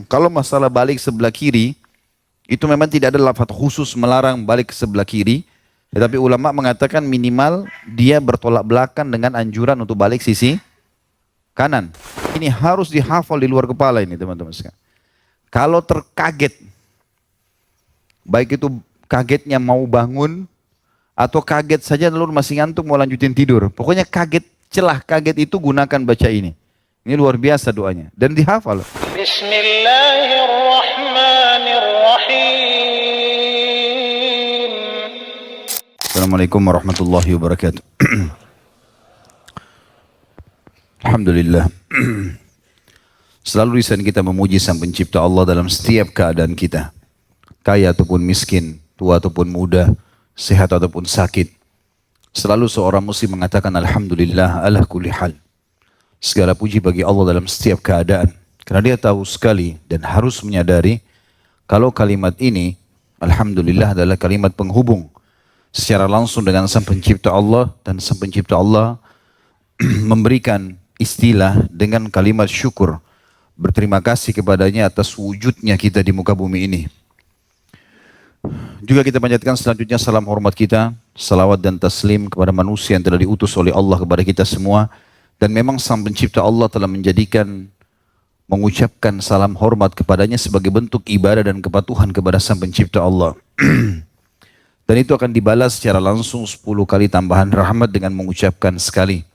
Kalau masalah balik sebelah kiri, itu memang tidak ada lafaz khusus melarang balik ke sebelah kiri. Tetapi ulama mengatakan minimal dia bertolak belakang dengan anjuran untuk balik sisi kanan. Ini harus dihafal di luar kepala ini teman-teman sekalian. Kalau terkaget, baik itu kagetnya mau bangun, atau kaget saja lalu masih ngantuk mau lanjutin tidur. Pokoknya kaget, celah kaget itu gunakan baca ini. Ini luar biasa doanya. Dan dihafal. Bismillahirrahmanirrahim. Assalamualaikum warahmatullahi wabarakatuh. Alhamdulillah. Selalu lisan kita memuji Sang Pencipta Allah dalam setiap keadaan kita. Kaya ataupun miskin, tua ataupun muda, sehat ataupun sakit. Selalu seorang muslim mengatakan Alhamdulillah ala kulli hal. Segala puji bagi Allah dalam setiap keadaan. Karena dia tahu sekali dan harus menyadari kalau kalimat ini, Alhamdulillah adalah kalimat penghubung secara langsung dengan Sang Pencipta Allah. Dan Sang Pencipta Allah memberikan istilah dengan kalimat syukur. Berterima kasih kepadanya atas wujudnya kita di muka bumi ini. Juga kita panjatkan selanjutnya salam hormat kita, salawat dan taslim kepada manusia yang telah diutus oleh Allah kepada kita semua. Dan memang Sang Pencipta Allah telah mengucapkan salam hormat kepadanya sebagai bentuk ibadah dan kepatuhan kepada Sang Pencipta Allah. Dan itu akan dibalas secara langsung 10 kali tambahan rahmat dengan mengucapkan sekali.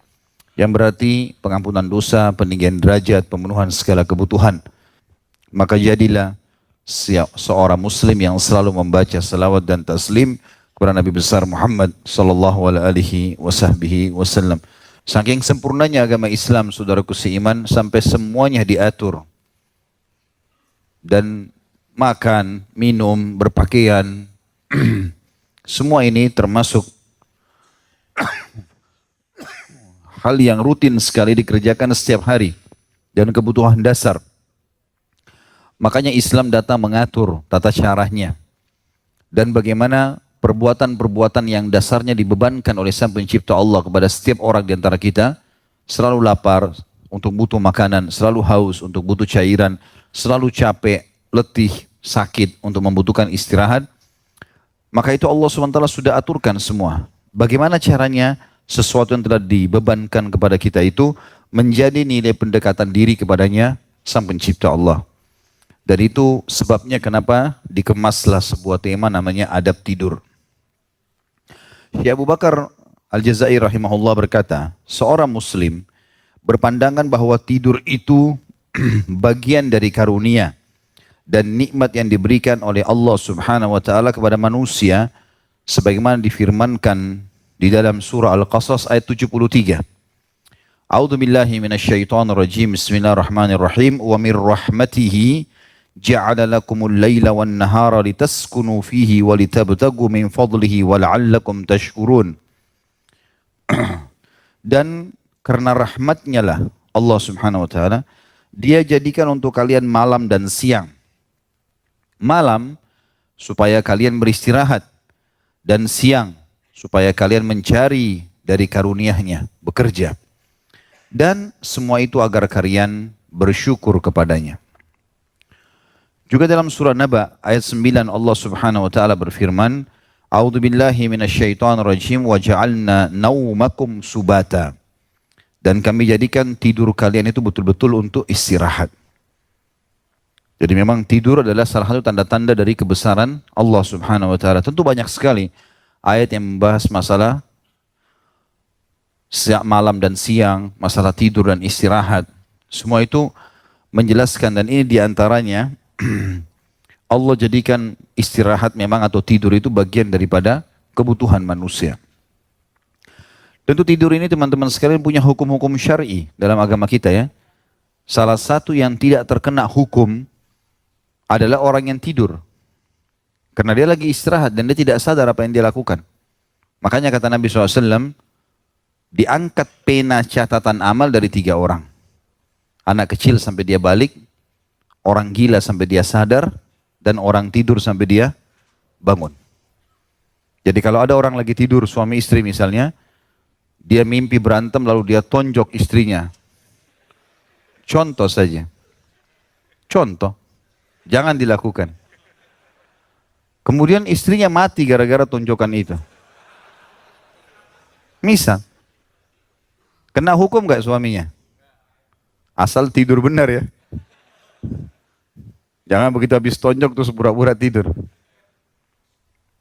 Yang berarti pengampunan dosa, peninggian derajat, pemenuhan segala kebutuhan. Maka jadilah seorang muslim yang selalu membaca salawat dan taslim kepada Nabi besar Muhammad sallallahu alaihi wasallam. Saking sempurnanya agama Islam, saudaraku seiman, sampai semuanya diatur. Dan makan, minum, berpakaian, semua ini termasuk hal yang rutin sekali dikerjakan setiap hari dan kebutuhan dasar. Makanya Islam datang mengatur tata caranya dan bagaimana perbuatan-perbuatan yang dasarnya dibebankan oleh Sang Pencipta Allah kepada setiap orang di antara kita, selalu lapar untuk butuh makanan, selalu haus untuk butuh cairan, selalu capek, letih, sakit untuk membutuhkan istirahat. Maka itu Allah SWT sudah aturkan semua. Bagaimana caranya sesuatu yang telah dibebankan kepada kita itu menjadi nilai pendekatan diri kepadanya Sang Pencipta Allah. Dan itu sebabnya kenapa dikemaslah sebuah tema namanya adab tidur. Syekh Abu Bakar Al-Jazair rahimahullah berkata, seorang muslim berpandangan bahwa tidur itu bagian dari karunia dan nikmat yang diberikan oleh Allah Subhanahu wa taala kepada manusia sebagaimana difirmankan di dalam surah Al-Qasas ayat 73. A'udzu billahi minasyaitonir rajim. Bismillahirrahmanirrahim. Wa mir rahmatihi ja'ala lakumul laila wan nahara litaskunu fihi wa litabtagu min fadlihi wa la'allakum tashkurun. Dan karena rahmatnya lah Allah Subhanahu wa taala, dia jadikan untuk kalian malam dan siang. Malam supaya kalian beristirahat, dan siang supaya kalian mencari dari karunia-Nya, bekerja. Dan semua itu agar kalian bersyukur kepadanya. Juga dalam surah Naba ayat 9 Allah Subhanahu wa taala berfirman, A'udzu billahi minasyaitonir rajim wa ja'alna naumakum subata. Dan kami jadikan tidur kalian itu betul-betul untuk istirahat. Jadi memang tidur adalah salah satu tanda-tanda dari kebesaran Allah Subhanahu wa taala. Tentu banyak sekali ayat yang membahas masalah malam dan siang, masalah tidur dan istirahat. Semua itu menjelaskan, dan ini diantaranya Allah jadikan istirahat memang atau tidur itu bagian daripada kebutuhan manusia. Tentu tidur ini teman-teman sekalian punya hukum-hukum syar'i dalam agama kita ya. Salah satu yang tidak terkena hukum adalah orang yang tidur. Karena dia lagi istirahat dan dia tidak sadar apa yang dia lakukan. Makanya kata Nabi SAW, diangkat pena catatan amal dari 3 orang. Anak kecil sampai dia balik, orang gila sampai dia sadar, dan orang tidur sampai dia bangun. Jadi kalau ada orang lagi tidur, suami istri misalnya, dia mimpi berantem lalu dia tonjok istrinya. Contoh saja. Contoh. Jangan dilakukan. Kemudian istrinya mati gara-gara tonjokan itu. Misal, kena hukum gak suaminya? Asal tidur benar ya. Jangan begitu habis tonjok terus pura-pura tidur.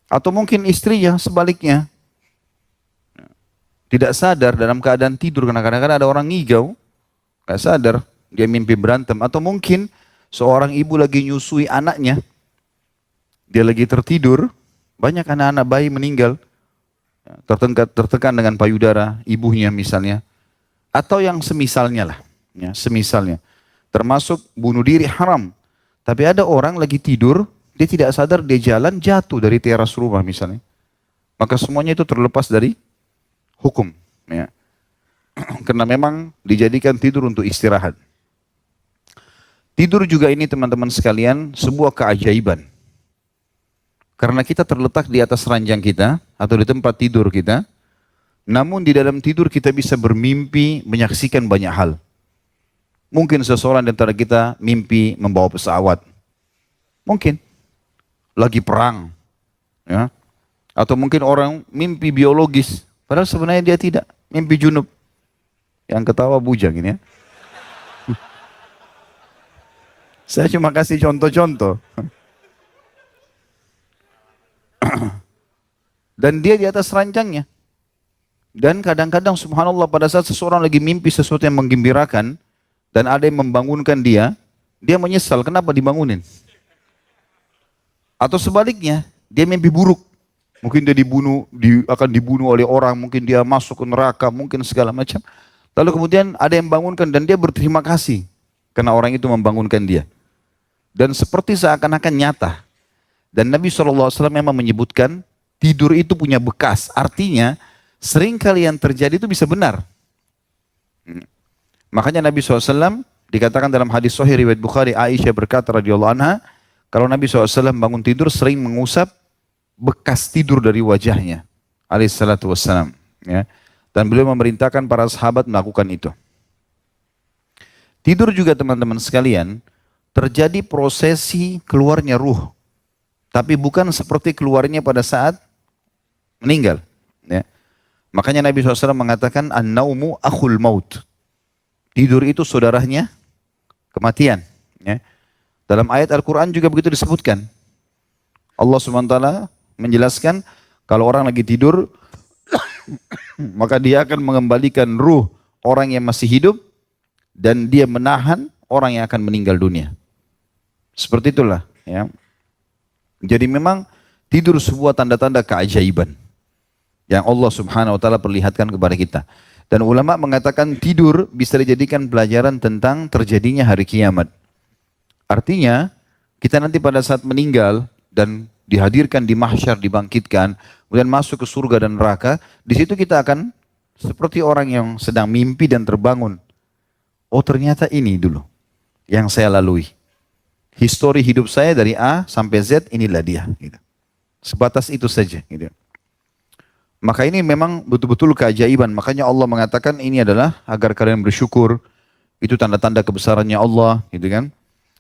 Atau mungkin istrinya sebaliknya. Tidak sadar dalam keadaan tidur. Karena kadang-kadang ada orang ngigau. Gak sadar. Dia mimpi berantem. Atau mungkin seorang ibu lagi nyusui anaknya. Dia lagi tertidur. Banyak anak-anak bayi meninggal. Tertekan dengan payudara ibunya misalnya. Atau yang semisalnya lah. Ya, semisalnya. Termasuk bunuh diri haram. Tapi ada orang lagi tidur, dia tidak sadar dia jalan jatuh dari teras rumah misalnya. Maka semuanya itu terlepas dari hukum. Ya. Karena memang dijadikan tidur untuk istirahat. Tidur juga ini teman-teman sekalian sebuah keajaiban. Karena kita terletak di atas ranjang kita atau di tempat tidur kita. Namun di dalam tidur kita bisa bermimpi menyaksikan banyak hal. Mungkin seseorang di antara kita mimpi membawa pesawat. Mungkin. Lagi perang. Ya. Atau mungkin orang mimpi biologis. Padahal sebenarnya dia tidak. Mimpi junub. Yang ketawa bujang ini ya. Saya cuma kasih contoh-contoh. Dan dia di atas ranjangnya. Dan kadang-kadang subhanallah pada saat seseorang lagi mimpi sesuatu yang menggembirakan. Dan ada yang membangunkan dia, dia menyesal kenapa dibangunin. Atau sebaliknya, dia mimpi buruk. Mungkin dia akan dibunuh oleh orang, mungkin dia masuk ke neraka, mungkin segala macam. Lalu kemudian ada yang membangunkan dan dia berterima kasih. Karena orang itu membangunkan dia. Dan seperti seakan-akan nyata. Dan Nabi SAW memang menyebutkan, tidur itu punya bekas. Artinya, seringkali yang terjadi itu bisa benar. Makanya Nabi SAW dikatakan dalam hadis sahih riwayat Bukhari, Aisyah berkata radhiyallahu anha, kalau Nabi SAW bangun tidur sering mengusap bekas tidur dari wajahnya. Alaihissalatu wassalam. Ya. Dan beliau memerintahkan para sahabat melakukan itu. Tidur juga teman-teman sekalian, terjadi prosesi keluarnya ruh. Tapi bukan seperti keluarnya pada saat meninggal. Ya. Makanya Nabi SAW mengatakan, an-naumu akhul maut. Tidur itu saudaranya kematian. Ya. Dalam ayat Al-Quran juga begitu disebutkan. Allah SWT menjelaskan kalau orang lagi tidur, maka dia akan mengembalikan ruh orang yang masih hidup dan dia menahan orang yang akan meninggal dunia. Seperti itulah. Ya. Jadi memang tidur sebuah tanda-tanda keajaiban yang Allah Subhanahu Wa Taala perlihatkan kepada kita. Dan ulama mengatakan tidur bisa dijadikan pelajaran tentang terjadinya hari kiamat. Artinya, kita nanti pada saat meninggal dan dihadirkan di mahsyar, dibangkitkan, kemudian masuk ke surga dan neraka, di situ kita akan seperti orang yang sedang mimpi dan terbangun. Oh ternyata ini dulu yang saya lalui. Histori hidup saya dari A sampai Z, inilah dia. Gitu. Sebatas itu saja. Gitu. Maka ini memang betul-betul keajaiban. Makanya Allah mengatakan ini adalah agar kalian bersyukur. Itu tanda-tanda kebesarannya Allah. Gitu kan.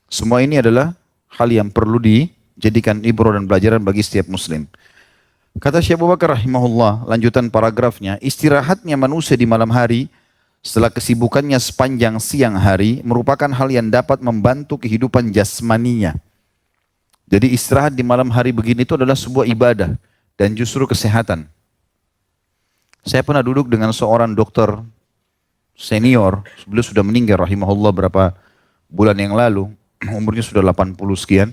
Semua ini adalah hal yang perlu dijadikan ibrah dan pelajaran bagi setiap muslim. Kata Syekh Abu Bakar rahimahullah, lanjutan paragrafnya, istirahatnya manusia di malam hari setelah kesibukannya sepanjang siang hari merupakan hal yang dapat membantu kehidupan jasmaninya. Jadi istirahat di malam hari begini itu adalah sebuah ibadah dan justru kesehatan. Saya pernah duduk dengan seorang dokter senior, beliau sudah meninggal rahimahullah berapa bulan yang lalu, umurnya sudah 80 sekian.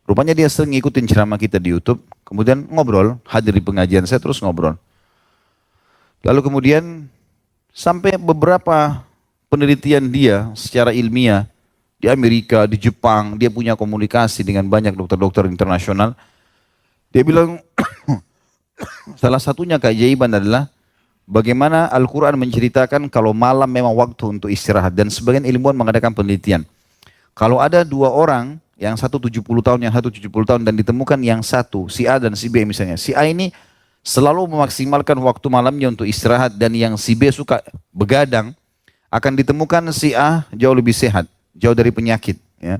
Rupanya dia sering ngikutin ceramah kita di YouTube, kemudian ngobrol, hadir di pengajian saya terus ngobrol. Lalu kemudian sampai beberapa penelitian dia secara ilmiah di Amerika, di Jepang, dia punya komunikasi dengan banyak dokter-dokter internasional. Dia bilang salah satunya keajaiban adalah bagaimana Al-Quran menceritakan kalau malam memang waktu untuk istirahat. Dan sebagian ilmuwan mengadakan penelitian. Kalau ada dua orang, yang satu 70 tahun, yang satu 70 tahun, dan ditemukan yang satu, si A dan si B misalnya. Si A ini selalu memaksimalkan waktu malamnya untuk istirahat, dan yang si B suka begadang, akan ditemukan si A jauh lebih sehat, jauh dari penyakit. Ya.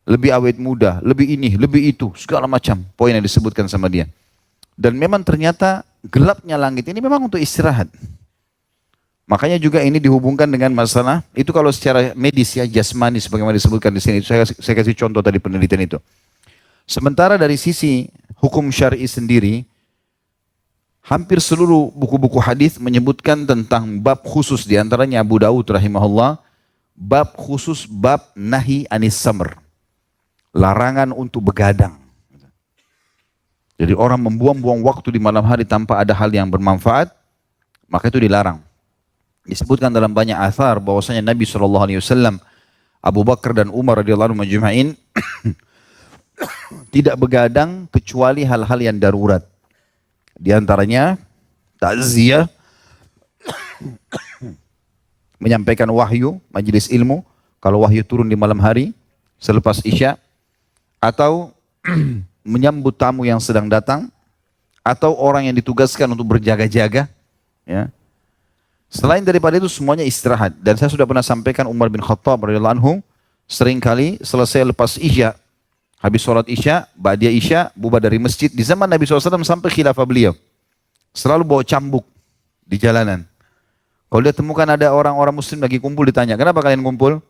lebih awet muda, lebih ini, lebih itu, segala macam poin yang disebutkan sama dia. Dan memang ternyata gelapnya langit ini memang untuk istirahat. Makanya juga ini dihubungkan dengan masalah, itu kalau secara medis ya, jasmani sebagaimana disebutkan di sini. Saya kasih contoh tadi penelitian itu. Sementara dari sisi hukum syar'i sendiri, hampir seluruh buku-buku hadis menyebutkan tentang bab khusus, diantaranya Abu Daud rahimahullah, bab khusus bab nahi anis samr, larangan untuk begadang. Jadi orang membuang-buang waktu di malam hari tanpa ada hal yang bermanfaat, maka itu dilarang. Disebutkan dalam banyak athar bahwasanya Nabi SAW, Abu Bakar dan Umar radhiyallahu anhum majma'in tidak begadang kecuali hal-hal yang darurat. Di antaranya takziah, menyampaikan wahyu, majelis ilmu, kalau wahyu turun di malam hari selepas Isya, atau menyambut tamu yang sedang datang, atau orang yang ditugaskan untuk berjaga-jaga, ya. Selain daripada itu semuanya istirahat. Dan saya sudah pernah sampaikan Umar bin Khattab radhiyallahu anhu seringkali selesai lepas Isya, habis sholat Isya, ba'da Isya, bubar dari masjid di zaman Nabi SAW sampai khilafah beliau, selalu bawa cambuk di jalanan. Kalau dia temukan ada orang-orang muslim lagi kumpul, ditanya, kenapa kalian kumpul?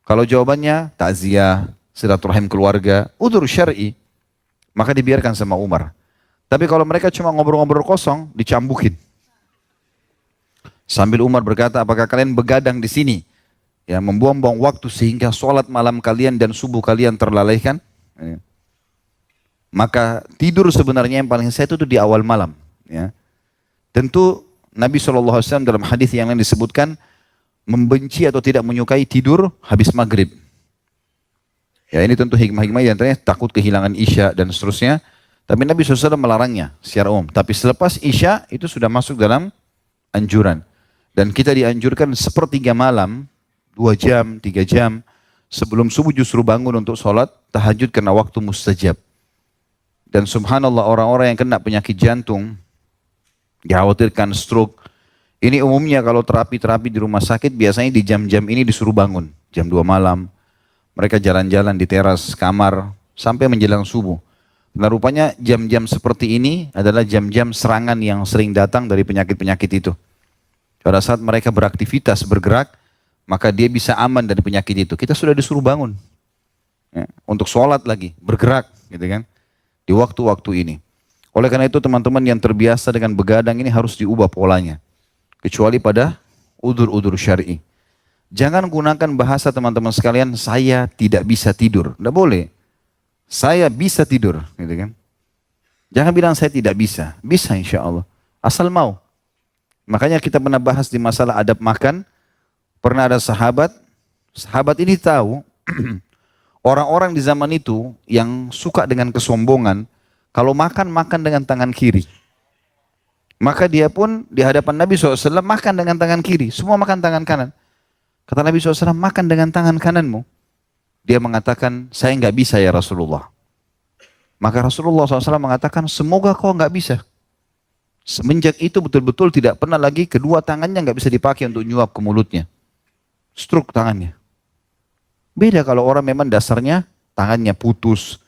Kalau jawabannya takziah, silaturahim keluarga, udzur syar'i, maka dibiarkan sama Umar. Tapi kalau mereka cuma ngobrol-ngobrol kosong, dicambukin. Sambil Umar berkata, apakah kalian begadang di sini, ya, membuang-buang waktu sehingga sholat malam kalian dan subuh kalian terlalaikan? Ya. Maka tidur sebenarnya yang paling sehat itu di awal malam. Ya. Tentu Nabi SAW dalam hadis yang lain disebutkan membenci atau tidak menyukai tidur habis maghrib. Ya, ini tentu hikmah-hikmah yang antaranya takut kehilangan Isya dan seterusnya. Tapi Nabi SAW melarangnya secara umum. Tapi selepas Isya itu sudah masuk dalam anjuran. Dan kita dianjurkan sepertiga malam, 2 jam, 3 jam, sebelum subuh justru bangun untuk sholat tahajud karena waktu mustajab. Dan subhanallah orang-orang yang kena penyakit jantung, dikhawatirkan stroke, ini umumnya kalau terapi-terapi di rumah sakit biasanya di jam-jam ini disuruh bangun. Jam 2 malam, mereka jalan-jalan di teras kamar sampai menjelang subuh. Nah rupanya jam-jam seperti ini adalah jam-jam serangan yang sering datang dari penyakit-penyakit itu. Pada saat mereka beraktivitas, bergerak, maka dia bisa aman dari penyakit itu. Kita sudah disuruh bangun. Ya, untuk sholat lagi, bergerak. Gitu kan, di waktu-waktu ini. Oleh karena itu teman-teman yang terbiasa dengan begadang ini harus diubah polanya. Kecuali pada udzur-udzur syar'i. Jangan gunakan bahasa teman-teman sekalian, saya tidak bisa tidur. Tidak boleh. Saya bisa tidur. Gitu kan. Jangan bilang saya tidak bisa. Bisa insya Allah. Asal mau. Makanya kita pernah bahas di masalah adab makan. Pernah ada sahabat ini tahu orang-orang di zaman itu yang suka dengan kesombongan, kalau makan dengan tangan kiri. Maka dia pun di hadapan Nabi SAW makan dengan tangan kiri, semua makan tangan kanan. Kata Nabi SAW, makan dengan tangan kananmu. Dia mengatakan, saya nggak bisa ya Rasulullah. Maka Rasulullah SAW mengatakan, semoga kau nggak bisa. Semenjak itu betul-betul tidak pernah lagi kedua tangannya nggak bisa dipakai untuk nyuap ke mulutnya. Stroke tangannya. Beda kalau orang memang dasarnya tangannya putus,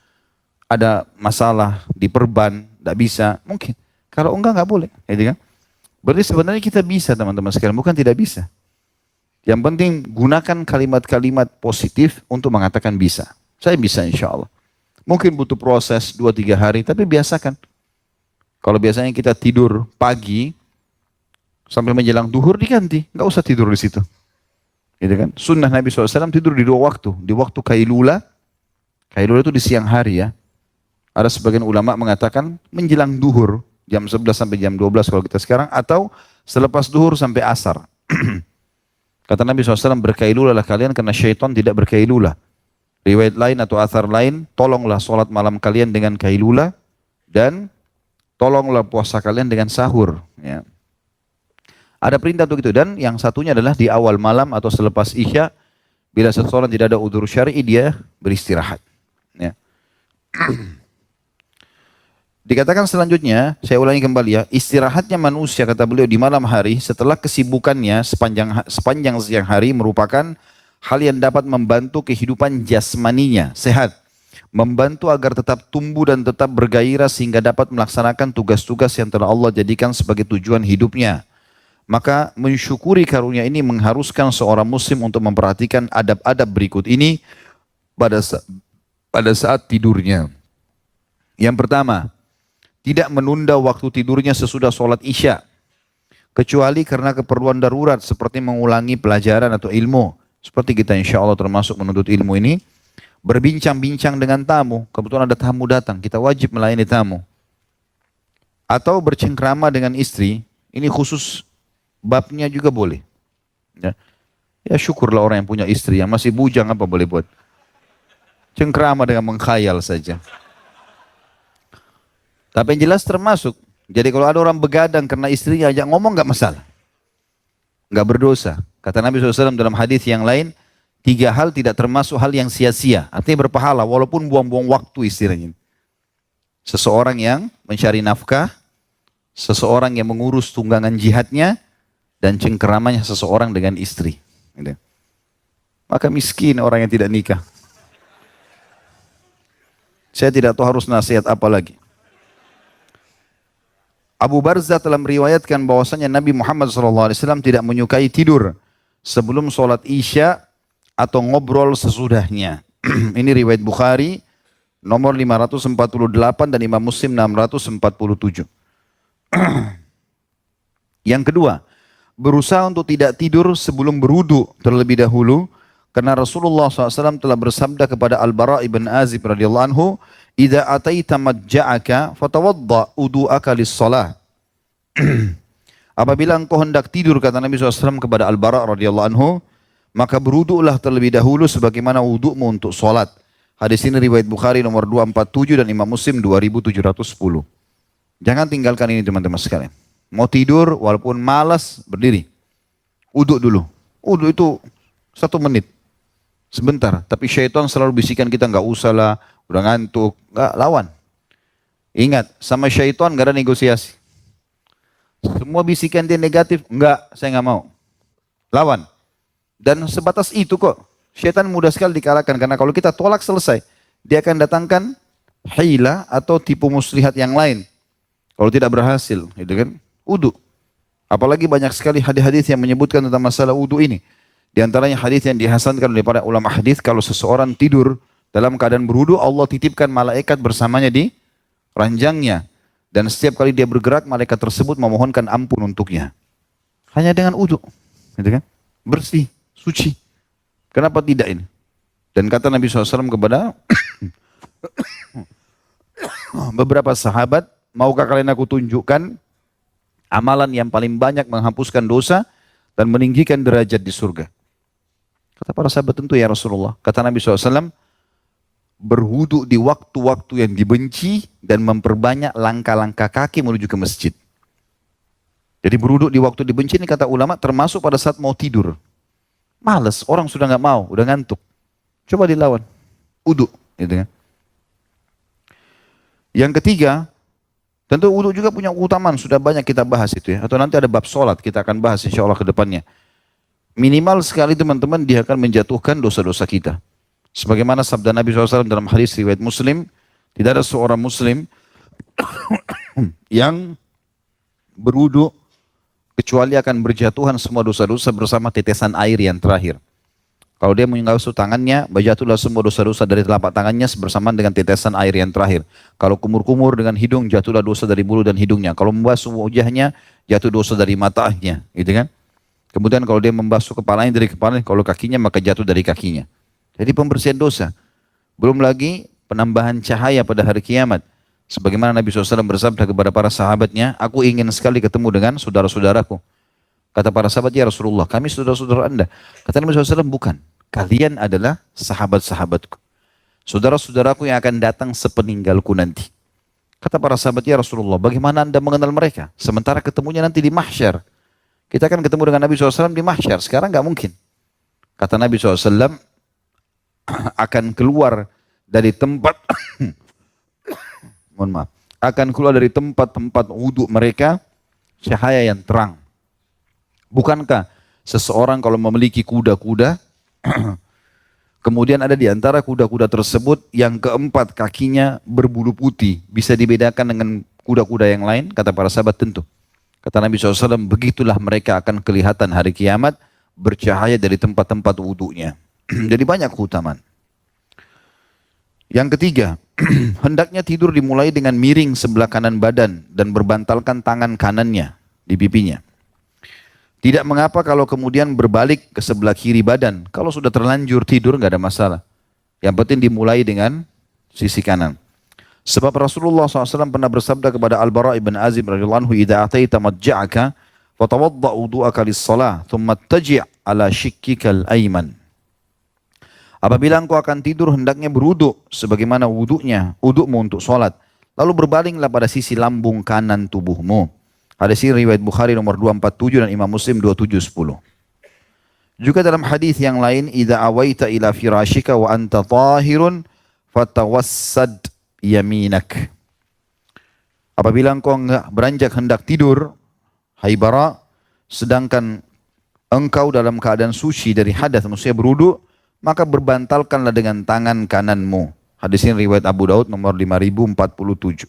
ada masalah, diperban, nggak bisa, mungkin. Kalau enggak boleh. Gitu kan? Berarti sebenarnya kita bisa teman-teman sekalian, bukan tidak bisa. Yang penting gunakan kalimat-kalimat positif untuk mengatakan bisa. Saya bisa insya Allah. Mungkin butuh proses 2-3 hari, tapi biasakan. Kalau biasanya kita tidur pagi sampai menjelang duhur diganti, nggak usah tidur di situ. Gitu kan? Sunnah Nabi SAW tidur di 2 waktu, di waktu kailula itu di siang hari ya. Ada sebagian ulama mengatakan menjelang duhur, jam 11 sampai jam 12 kalau kita sekarang, atau selepas duhur sampai asar. Kata Nabi SAW, berkailulah kalian karena syaitan tidak berkailulah. Riwayat lain atau athar lain, tolonglah sholat malam kalian dengan kailulah dan tolonglah puasa kalian dengan sahur. Ya. Ada perintah untuk itu. Dan yang satunya adalah di awal malam atau selepas Isya, bila seseorang tidak ada udzur syar'i, dia beristirahat. Ya. Dikatakan selanjutnya, saya ulangi kembali ya, istirahatnya manusia kata beliau di malam hari setelah kesibukannya sepanjang siang hari merupakan hal yang dapat membantu kehidupan jasmaninya sehat, membantu agar tetap tumbuh dan tetap bergairah sehingga dapat melaksanakan tugas-tugas yang telah Allah jadikan sebagai tujuan hidupnya. Maka mensyukuri karunia ini mengharuskan seorang muslim untuk memperhatikan adab-adab berikut ini pada saat tidurnya. Yang pertama, tidak menunda waktu tidurnya sesudah sholat isya, kecuali karena keperluan darurat seperti mengulangi pelajaran atau ilmu. Seperti kita insya Allah termasuk menuntut ilmu ini, berbincang-bincang dengan tamu, kebetulan ada tamu datang, kita wajib melayani tamu. Atau bercengkrama dengan istri, ini khusus babnya juga boleh. Ya syukurlah orang yang punya istri, yang masih bujang apa boleh buat. Cengkrama dengan mengkhayal saja. Tapi yang jelas termasuk. Jadi kalau ada orang begadang karena istrinya ajak ngomong nggak masalah. Nggak berdosa. Kata Nabi SAW dalam hadis yang lain, 3 hal tidak termasuk hal yang sia-sia. Artinya berpahala walaupun buang-buang waktu istilahnya. Seseorang yang mencari nafkah, seseorang yang mengurus tunggangan jihadnya, dan cengkeramanya seseorang dengan istri. Maka miskin orang yang tidak nikah. Saya tidak tahu harus nasihat apa lagi. Abu Barzah telah meriwayatkan bahwasanya Nabi Muhammad SAW tidak menyukai tidur sebelum sholat isya atau ngobrol sesudahnya. Ini riwayat Bukhari nomor 548 dan Imam Muslim 647. Yang kedua, berusaha untuk tidak tidur sebelum berwudu terlebih dahulu, karena Rasulullah SAW telah bersabda kepada Al-Bara' ibn Azib radhiyallahu anhu, "Idza ataita madja'aka fatawadda wudu'aka lis-shalah." Apabila engkau hendak tidur, kata Nabi SAW kepada Al-Bara' radhiyallahu anhu, maka berwudu'lah terlebih dahulu sebagaimana wudu'mu untuk salat. Hadis ini riwayat Bukhari nomor 247 dan Imam Muslim 2710. Jangan tinggalkan ini teman-teman sekalian. Mau tidur walaupun malas, berdiri. Wudu dulu. Wudu itu 1 menit. Sebentar. Tapi syaitan selalu bisikan kita, nggak usah lah, udah ngantuk. Nggak, lawan. Ingat, sama syaitan nggak ada negosiasi. Semua bisikan dia negatif, enggak, saya nggak mau. Lawan. Dan sebatas itu kok. Syaitan mudah sekali dikalahkan, karena kalau kita tolak selesai, dia akan datangkan hila atau tipu muslihat yang lain. Kalau tidak berhasil, gitu kan? Wudu. Apalagi banyak sekali hadis-hadis yang menyebutkan tentang masalah wudu ini. Di antaranya hadis yang dihasankan oleh para ulama hadis, kalau seseorang tidur dalam keadaan berwudu, Allah titipkan malaikat bersamanya di ranjangnya. Dan setiap kali dia bergerak, malaikat tersebut memohonkan ampun untuknya. Hanya dengan wudu, gitu kan? Bersih, suci. Kenapa tidak ini? Dan kata Nabi SAW kepada beberapa sahabat, maukah kalian aku tunjukkan amalan yang paling banyak menghapuskan dosa dan meninggikan derajat di surga? Kata para sahabat, tentu ya Rasulullah. Kata Nabi SAW, berwudu di waktu-waktu yang dibenci dan memperbanyak langkah-langkah kaki menuju ke masjid. Jadi berwudu di waktu dibenci ini kata ulama termasuk pada saat mau tidur. Males, orang sudah nggak mau, udah ngantuk. Coba dilawan, wudu, gitu kan. Yang ketiga, tentu wudu juga punya keutamaan, sudah banyak kita bahas itu ya. Atau nanti ada bab sholat, kita akan bahas insya Allah ke depannya. Minimal sekali teman-teman, dia akan menjatuhkan dosa-dosa kita. Sebagaimana sabda Nabi SAW dalam hadis riwayat Muslim, tidak ada seorang Muslim yang berwudu kecuali akan berjatuhan semua dosa-dosa bersama tetesan air yang terakhir. Kalau dia mengangkat tangannya, berjatuhlah semua dosa-dosa dari telapak tangannya bersamaan dengan tetesan air yang terakhir. Kalau kumur-kumur dengan hidung, jatuhlah dosa dari bulu dan hidungnya. Kalau membasuh wajahnya, jatuh dosa dari matanya, gitu kan? Kemudian kalau dia membasuh kepalanya dari kepalanya, kalau kakinya maka jatuh dari kakinya. Jadi pembersihan dosa. Belum lagi penambahan cahaya pada hari kiamat. Sebagaimana Nabi SAW bersabda kepada para sahabatnya, aku ingin sekali ketemu dengan saudara-saudaraku. Kata para sahabat, ya Rasulullah, kami saudara-saudara anda. Kata Nabi SAW, bukan. Kalian adalah sahabat-sahabatku. Saudara-saudaraku yang akan datang sepeninggalku nanti. Kata para sahabat, ya Rasulullah, bagaimana anda mengenal mereka? Sementara ketemunya nanti di mahsyar. Kita akan ketemu dengan Nabi SAW di mahsyar. Sekarang nggak mungkin. Kata Nabi SAW, akan keluar dari tempat mohon maaf, akan keluar dari tempat-tempat wudhu mereka cahaya yang terang. Bukankah seseorang kalau memiliki kuda-kuda Kemudian ada di antara kuda-kuda tersebut yang keempat kakinya berbulu putih. Bisa dibedakan dengan kuda-kuda yang lain? Kata para sahabat tentu. Kata Nabi SAW, begitulah mereka akan kelihatan hari kiamat bercahaya dari tempat-tempat wudhunya. Jadi banyak keutamaan. Yang ketiga, hendaknya tidur dimulai dengan miring sebelah kanan badan dan berbantalkan tangan kanannya di pipinya. Tidak mengapa kalau kemudian berbalik ke sebelah kiri badan. Kalau sudah terlanjur tidur nggak ada masalah. Yang penting dimulai dengan sisi kanan. Sebab Rasulullah SAW pernah bersabda kepada Al-Bara' ibn Azib radhiyallahu anhu, "Idza ataita madja'aka fatawadda' wudu'aka lis-shalah, thumma taji' ala shikkikal ayman." Apabila engkau akan tidur, hendaknya berwuduk sebagaimana wudukmu untuk sholat. Lalu berbalinglah pada sisi lambung kanan tubuhmu. Hadis ini riwayat Bukhari nomor 247 dan Imam Muslim 2710. Juga dalam hadis yang lain, "Idza awaita ila firashika wa anta tahirun fatawassad yaminak." Apabila engkau beranjak hendak tidur, hai Bara, sedangkan engkau dalam keadaan suci dari hadas, maksudnya berwudu, maka berbantalkanlah dengan tangan kananmu. Hadis ini riwayat Abu Daud nomor 5047.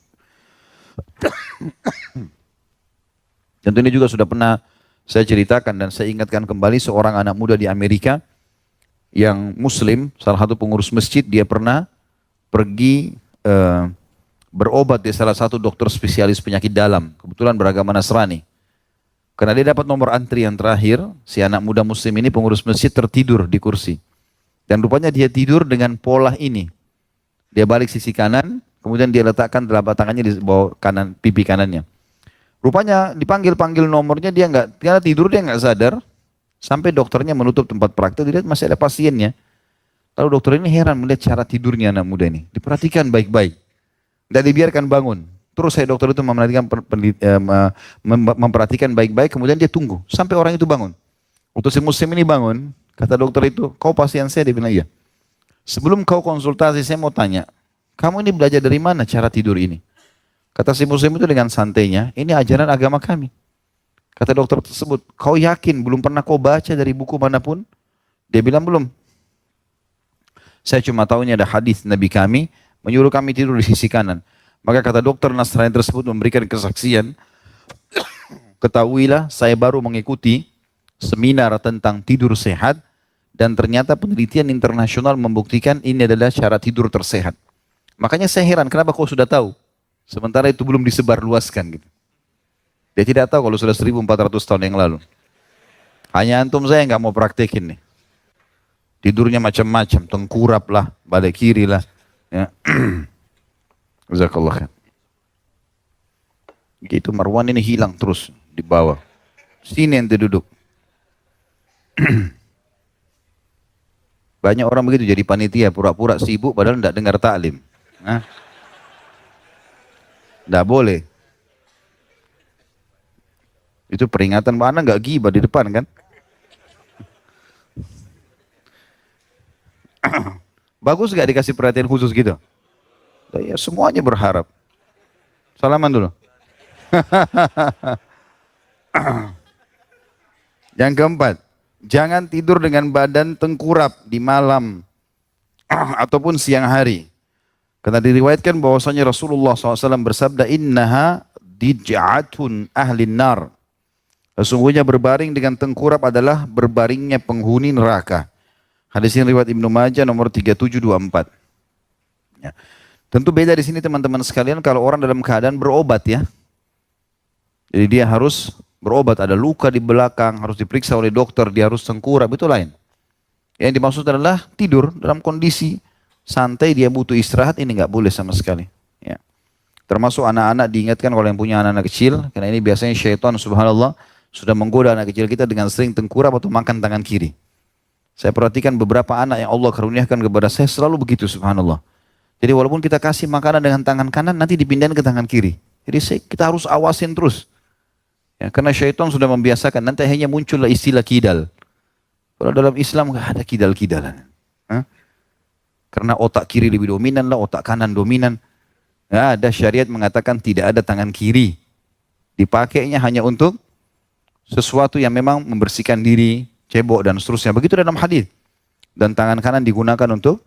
Tentu ini juga sudah pernah saya ceritakan dan saya ingatkan kembali seorang anak muda di Amerika yang muslim, salah satu pengurus masjid, dia pernah pergi berobat di salah satu dokter spesialis penyakit dalam, kebetulan beragama Nasrani. Karena dia dapat nomor antri yang terakhir, si anak muda muslim ini pengurus masjid tertidur di kursi. Dan rupanya dia tidur dengan pola ini. Dia balik sisi kanan, kemudian dia letakkan telapak tangannya di bawah kanan, pipi kanannya. Rupanya dipanggil-panggil nomornya, dia nggak, karena tidur dia nggak sadar. Sampai dokternya menutup tempat praktek, dilihat masih ada pasiennya. Lalu dokter ini heran melihat cara tidurnya anak muda ini. Diperhatikan baik-baik. Tidak dibiarkan bangun. Terus saya dokter itu memperhatikan baik-baik, kemudian dia tunggu. Sampai orang itu bangun. Waktu si muslim ini bangun, kata dokter itu, "Kau pasien saya?" Dia bilang, "Iya." "Sebelum kau konsultasi, saya mau tanya, kamu ini belajar dari mana cara tidur ini?" Kata si muslim itu dengan santainya, "Ini ajaran agama kami." Kata dokter tersebut, "Kau yakin belum pernah kau baca dari buku manapun?" Dia bilang, "Belum. Saya cuma tahunya ada hadis Nabi kami menyuruh kami tidur di sisi kanan." Maka kata dokter Nasrani tersebut memberikan kesaksian, "Ketahuilah, saya baru mengikuti seminar tentang tidur sehat dan ternyata penelitian internasional membuktikan ini adalah cara tidur tersehat. Makanya saya heran kenapa kau sudah tahu, sementara itu belum disebarluaskan." Gitu. Dia tidak tahu kalau sudah 1400 tahun yang lalu. Hanya antum saya nggak mau praktekin nih. Tidurnya macam-macam, tengkurap lah, balik kiri lah. Ya. Jazakallah khair. Gitu Marwan ini hilang terus di bawah. Sini ente duduk. Banyak orang begitu jadi panitia, pura-pura sibuk padahal tidak dengar taklim. Tidak boleh. Itu peringatan, mana nggak ghibah di depan kan? Bagus nggak dikasih perhatian khusus gitu? Ya semuanya berharap. Salaman dulu. Yang keempat, jangan tidur dengan badan tengkurap di malam ataupun siang hari. Karena diriwayatkan bahwasanya Rasulullah SAW bersabda, "Innaha dij'atun ahlin nar." Sesungguhnya berbaring dengan tengkurap adalah berbaringnya penghuni neraka. Hadis ini riwayat Ibnu Majah nomor 3724. Ya. Tentu beda di sini teman-teman sekalian kalau orang dalam keadaan berobat ya. Jadi dia harus berobat, ada luka di belakang, harus diperiksa oleh dokter, dia harus tengkurap, itu lain. Yang dimaksud adalah tidur dalam kondisi santai, dia butuh istirahat, ini nggak boleh sama sekali. Ya. Termasuk anak-anak diingatkan kalau yang punya anak-anak kecil, karena ini biasanya syaitan subhanallah sudah menggoda anak kecil kita dengan sering tengkurap atau makan tangan kiri. Saya perhatikan beberapa anak yang Allah karuniakan kepada saya selalu begitu subhanallah. Jadi walaupun kita kasih makanan dengan tangan kanan, nanti dipindahin ke tangan kiri. Jadi kita harus awasin terus. Ya, karena syaitan sudah membiasakan, nanti hanya muncullah istilah kidal. Kalau dalam Islam nggak ada kidal-kidalan. Karena otak kiri lebih dominan lah, otak kanan dominan. Nggak ada, syariat mengatakan tidak ada tangan kiri. Dipakainya hanya untuk sesuatu yang memang membersihkan diri, cebok dan seterusnya. Begitu dalam hadis. dan tangan kanan digunakan untuk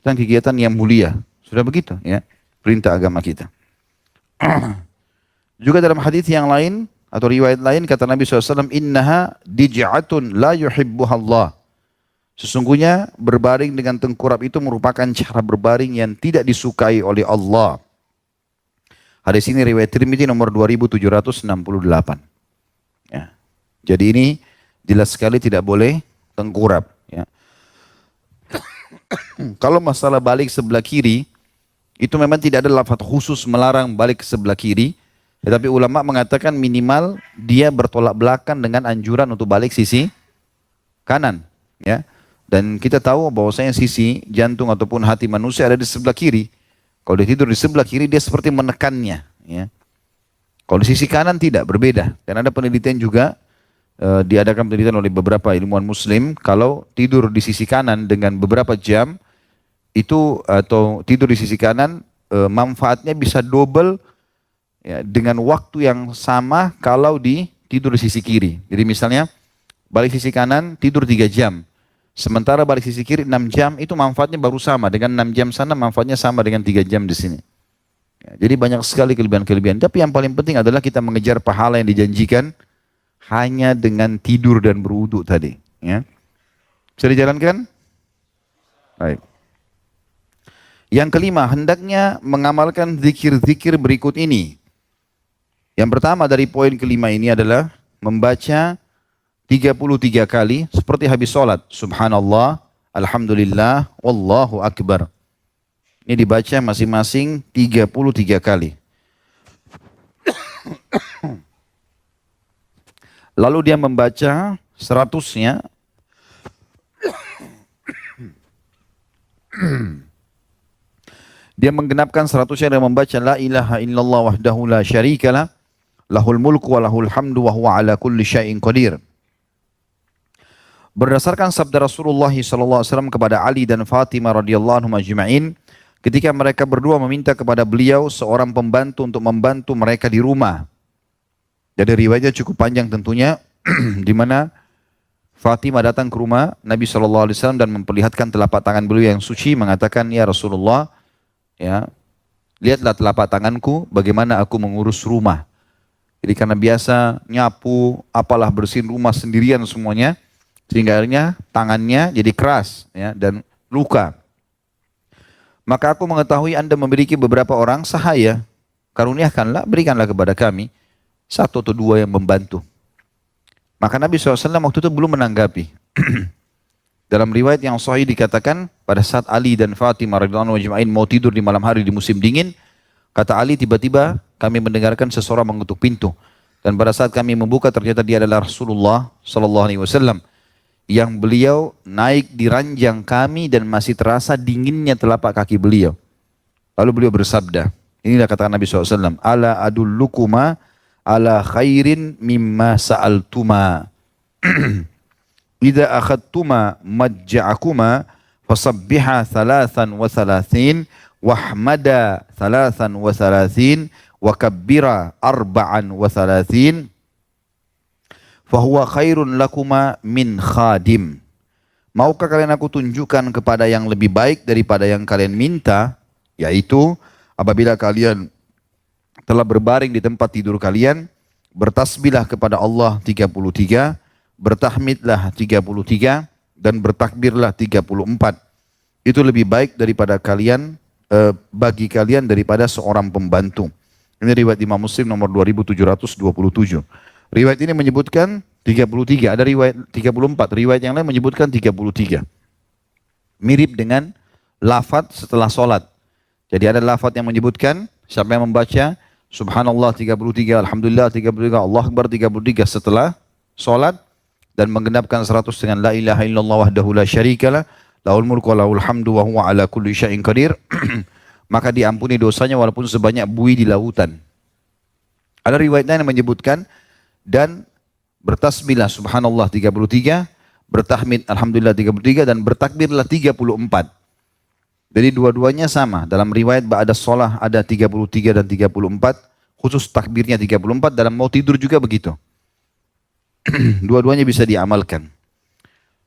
kegiatan yang mulia. Sudah begitu ya, perintah agama kita. Juga dalam hadis yang lain atau riwayat lain kata Nabi SAW, innaha dij'atun la yuhibbuhallah. Sesungguhnya berbaring dengan tengkurap itu merupakan cara berbaring yang tidak disukai oleh Allah. Hadis ini riwayat Tirmidzi nomor 2768. Ya. Jadi ini jelas sekali tidak boleh tengkurap. Ya. Kalau masalah balik sebelah kiri, itu memang tidak ada lafaz khusus melarang balik ke sebelah kiri. Tetapi ulama mengatakan minimal dia bertolak belakang dengan anjuran untuk balik sisi kanan. Ya. Dan kita tahu bahwasanya sisi jantung ataupun hati manusia ada di sebelah kiri. Kalau dia tidur di sebelah kiri dia seperti menekannya. Ya. Kalau di sisi kanan tidak, berbeda. Dan ada penelitian juga, diadakan penelitian oleh beberapa ilmuwan muslim, kalau tidur di sisi kanan dengan beberapa jam, itu atau tidur di sisi kanan, manfaatnya bisa double ya, dengan waktu yang sama kalau tidur di sisi kiri. Jadi misalnya balik sisi kanan tidur 3 jam. Sementara balik sisi kiri 6 jam, itu manfaatnya baru sama. Dengan 6 jam sana manfaatnya sama dengan 3 jam di sini. Ya, jadi banyak sekali kelebihan-kelebihan. Tapi yang paling penting adalah kita mengejar pahala yang dijanjikan hanya dengan tidur dan berwudu tadi. Ya. Bisa dijalankan? Baik. Yang kelima, hendaknya mengamalkan zikir-zikir berikut ini. Yang pertama dari poin kelima ini adalah membaca 33 kali seperti habis sholat. Subhanallah, Alhamdulillah, Wallahu Akbar. Ini dibaca masing-masing 33 kali. Lalu dia membaca 100-nya. Dia menggenapkan 100-nya dan membaca la ilaha illallah wahdahu la syarikalah, lahul mulku wa lahul hamdu wa huwa ala kulli syai'in qadir. Berdasarkan sabda Rasulullah SAW kepada Ali dan Fatimah radhiyallahu anhum ajma'in, ketika mereka berdua meminta kepada beliau seorang pembantu untuk membantu mereka di rumah. Jadi riwayatnya cukup panjang tentunya, di mana Fatimah datang ke rumah Nabi SAW dan memperlihatkan telapak tangan beliau yang suci, mengatakan, ya Rasulullah, ya, lihatlah telapak tanganku, bagaimana aku mengurus rumah. Jadi karena biasa nyapu, apalah bersihin rumah sendirian semuanya, sehingga akhirnya tangannya jadi keras ya, dan luka. Maka aku mengetahui Anda memiliki beberapa orang sahaya, karuniakanlah, berikanlah kepada kami 1 atau 2 yang membantu. Maka Nabi SAW waktu itu belum menanggapi. Dalam riwayat yang sahih dikatakan pada saat Ali dan Fatimah radhiyallahu anhum mau tidur di malam hari di musim dingin, kata Ali, tiba-tiba kami mendengarkan seseorang mengetuk pintu, dan pada saat kami membuka ternyata dia adalah Rasulullah SAW, yang beliau naik di ranjang kami dan masih terasa dinginnya telapak kaki beliau. Lalu beliau bersabda, inilah kata Nabi SAW, ala adullukuma ala khairin mimma sa'altuma. Idza akhadtuma majja'akuma fasabbiha 33 wahmada 33 wa kabbira 34 fahuwa khairun lakuma min khadim. Maukah kalian aku tunjukkan kepada yang lebih baik daripada yang kalian minta, yaitu apabila kalian telah berbaring di tempat tidur kalian, bertasbihlah kepada Allah 33, bertahmidlah 33, dan bertakbirlah 34. Itu lebih baik daripada kalian, bagi kalian daripada seorang pembantu. Ini riwayat Imam Muslim nomor 2727. Riwayat ini menyebutkan 33, ada riwayat 34, riwayat yang lain menyebutkan 33. Mirip dengan lafaz setelah sholat. Jadi ada lafaz yang menyebutkan, siapa yang membaca Subhanallah 33, Alhamdulillah 33, Allah Akbar 33 setelah sholat, dan menggenapkan 100 dengan la ilaha illallah wahdahu la syarikalah, lahul mulku wa lahul hamdu wa huwa ala kulli syai'in qadir, maka diampuni dosanya walaupun sebanyak buih di lautan. Ada riwayat lain yang menyebutkan, dan bertasbihlah subhanallah 33, bertahmid alhamdulillah 33, dan bertakbirlah 34. Jadi dua-duanya sama. Dalam riwayat ba'da sholah ada 33 dan 34, khusus takbirnya 34, dalam mau tidur juga begitu. Dua-duanya bisa diamalkan.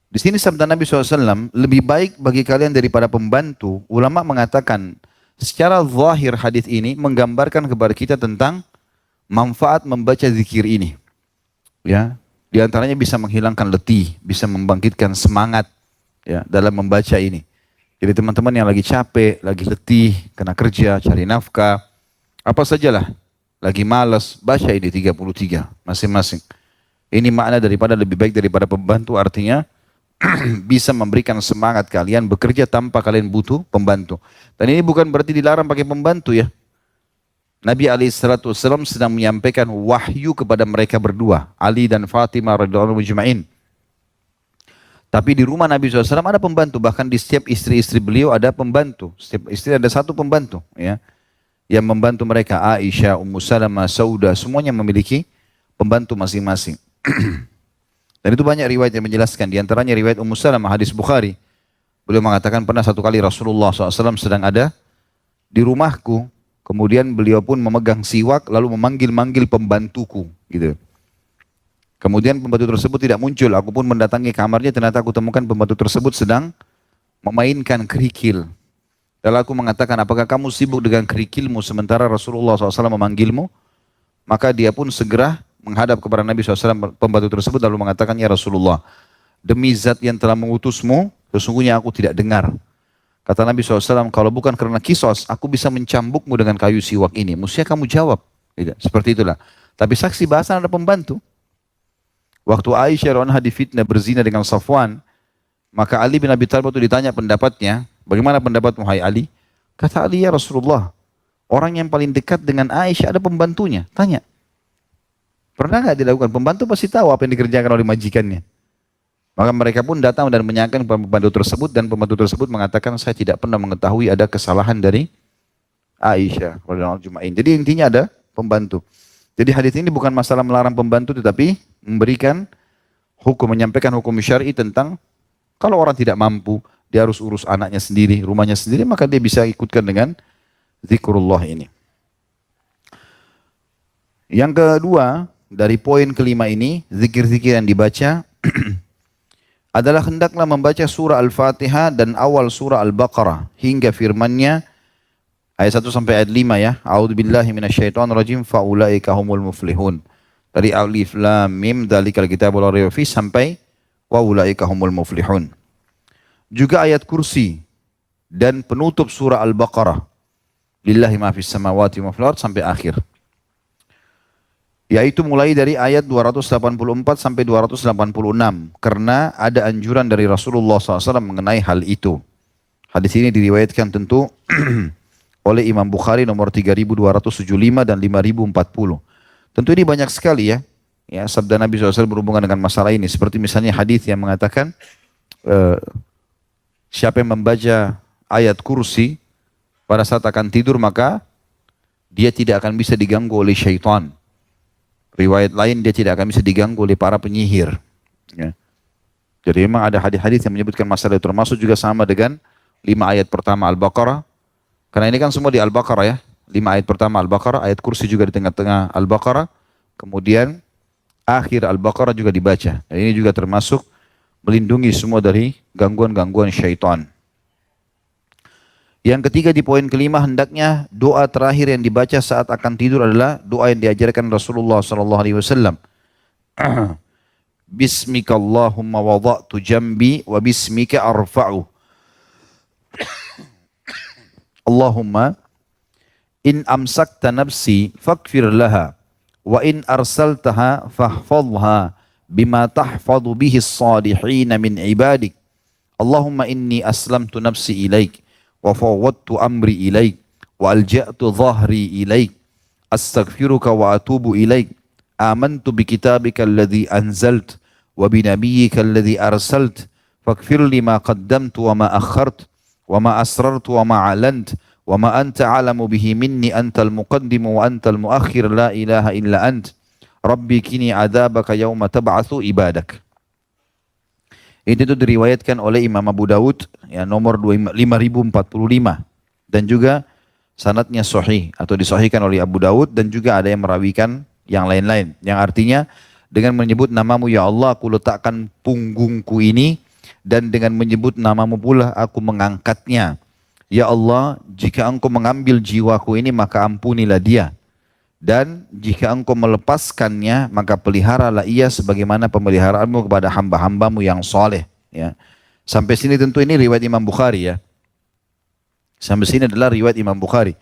Di sini sabda Nabi SAW, lebih baik bagi kalian daripada pembantu. Ulama mengatakan, secara zahir hadis ini menggambarkan kepada kita tentang manfaat membaca zikir ini. Ya, di antaranya bisa menghilangkan letih, bisa membangkitkan semangat ya dalam membaca ini. Jadi teman-teman yang lagi capek, lagi letih, kena kerja, cari nafkah, apa sajalah, lagi malas, baca ini 33 masing-masing. Ini makna daripada lebih baik daripada pembantu, artinya bisa memberikan semangat kalian bekerja tanpa kalian butuh pembantu. Dan ini bukan berarti dilarang pakai pembantu ya. Nabi SAW sedang menyampaikan wahyu kepada mereka berdua, Ali dan Fatimah radhiyallahu anhum ajma'in. Tapi di rumah Nabi SAW ada pembantu, bahkan di setiap istri-istri beliau ada pembantu. Setiap istri ada satu pembantu ya, yang membantu mereka. Aisyah, Ummu Salamah, Saudah, semuanya memiliki pembantu masing-masing. Dan itu banyak riwayat yang menjelaskan. Di antaranya riwayat Ummu Salamah, hadis Bukhari. Beliau mengatakan pernah satu kali Rasulullah SAW sedang ada di rumahku. Kemudian beliau pun memegang siwak lalu memanggil-manggil pembantuku. Gitu. Kemudian pembantu tersebut tidak muncul. Aku pun mendatangi kamarnya, ternyata aku temukan pembantu tersebut sedang memainkan kerikil. Lalu aku mengatakan, apakah kamu sibuk dengan kerikilmu sementara Rasulullah SAW memanggilmu? Maka dia pun segera menghadap kepada Nabi SAW, pembantu tersebut, lalu mengatakan, ya Rasulullah, demi zat yang telah mengutusmu, sesungguhnya aku tidak dengar. Kata Nabi SAW, kalau bukan karena kisos, aku bisa mencambukmu dengan kayu siwak ini. Mestinya kamu jawab. Tidak, seperti itulah. Tapi saksi bahasan ada pembantu. Waktu Aisyah radhiyallahu difitnah berzina dengan Safwan, maka Ali bin Abi Thalib itu ditanya pendapatnya, bagaimana pendapatmu hai Ali? Kata Ali, ya Rasulullah, orang yang paling dekat dengan Aisyah ada pembantunya. Tanya, pernah nggak dilakukan? Pembantu pasti tahu apa yang dikerjakan oleh majikannya. Maka mereka pun datang dan menyanyikan pembantu tersebut, dan pembantu tersebut mengatakan, saya tidak pernah mengetahui ada kesalahan dari Aisyah radhiyallahu anha. Jadi intinya ada pembantu. Jadi hadis ini bukan masalah melarang pembantu, tetapi memberikan hukum, menyampaikan hukum syar'i tentang kalau orang tidak mampu, dia harus urus anaknya sendiri, rumahnya sendiri, maka dia bisa ikutkan dengan zikrullah ini. Yang kedua, dari poin kelima ini, zikir-zikir yang dibaca adalah hendaklah membaca surah Al-Fatihah dan awal surah Al-Baqarah hingga firman-Nya ayat 1 sampai ayat 5 ya. A'udzubillahi minasyaitonirrajim faulaika humul muflihun. Dari alif lam mim dzalikal kitabul la raiba fihi sampai wa ulaika humul muflihun. Juga ayat kursi dan penutup surah Al-Baqarah. Lillahi ma fis samawati wa ma fil ardh sampai akhir. Yaitu mulai dari ayat 284 sampai 286. Karena ada anjuran dari Rasulullah SAW mengenai hal itu. Hadis ini diriwayatkan tentu oleh Imam Bukhari nomor 3275 dan 5040. Tentu ini banyak sekali ya. Ya, sabda Nabi SAW berhubungan dengan masalah ini. Seperti misalnya hadis yang mengatakan, siapa yang membaca ayat kursi pada saat akan tidur, maka dia tidak akan bisa diganggu oleh syaitan. Riwayat lain, dia tidak akan bisa diganggu oleh para penyihir. Ya. Jadi memang ada hadis-hadis yang menyebutkan masalah itu, termasuk juga sama dengan 5 ayat pertama Al-Baqarah. Karena ini kan semua di Al-Baqarah ya. 5 ayat pertama Al-Baqarah, ayat kursi juga di tengah-tengah Al-Baqarah. Kemudian akhir Al-Baqarah juga dibaca. Dan ini juga termasuk melindungi semua dari gangguan-gangguan syaitan. Yang ketiga di poin kelima, hendaknya doa terakhir yang dibaca saat akan tidur adalah doa yang diajarkan Rasulullah SAW. Bismika Allahumma wada'tu jambi wa bismika arfa'u. Allahumma in amsakta nafsi fakfir laha wa in arsaltaha fahfadha bima tahfadhu bihi as-salihina min ibadik. Allahumma inni aslamtu nafsi ilaik wa fawwadtu amri ilaik wa alja'tu dhahri ilaik astaghfiruka wa atubu ilaik amantu bi kitabika alladhi anzalt wa bi nabiyyika alladhi arsalt faghfir li ma qaddamtu wa ma akhart wa ma asrartu wa ma alant wa ma anta a'lamu bihi minni antal muqaddimu wa antal muakhir la ilaha illa ant rabbi kini adzabaka yawma tab'atsu ibadak. Itu diriwayatkan oleh Imam Abu Dawud ya, nomor 5045 dan juga sanadnya sahih atau disahihkan oleh Abu Dawud, dan juga ada yang merawikan yang lain-lain yang artinya dengan menyebut namamu ya Allah aku letakkan punggungku ini dan dengan menyebut namamu pula aku mengangkatnya. Ya Allah, jika engkau mengambil jiwaku ini maka ampunilah dia. Dan jika engkau melepaskannya maka peliharalah ia sebagaimana pemeliharaanmu kepada hamba-hambamu yang soleh. Ya. Sampai sini tentu ini riwayat Imam Bukhari ya. Sampai sini adalah riwayat Imam Bukhari.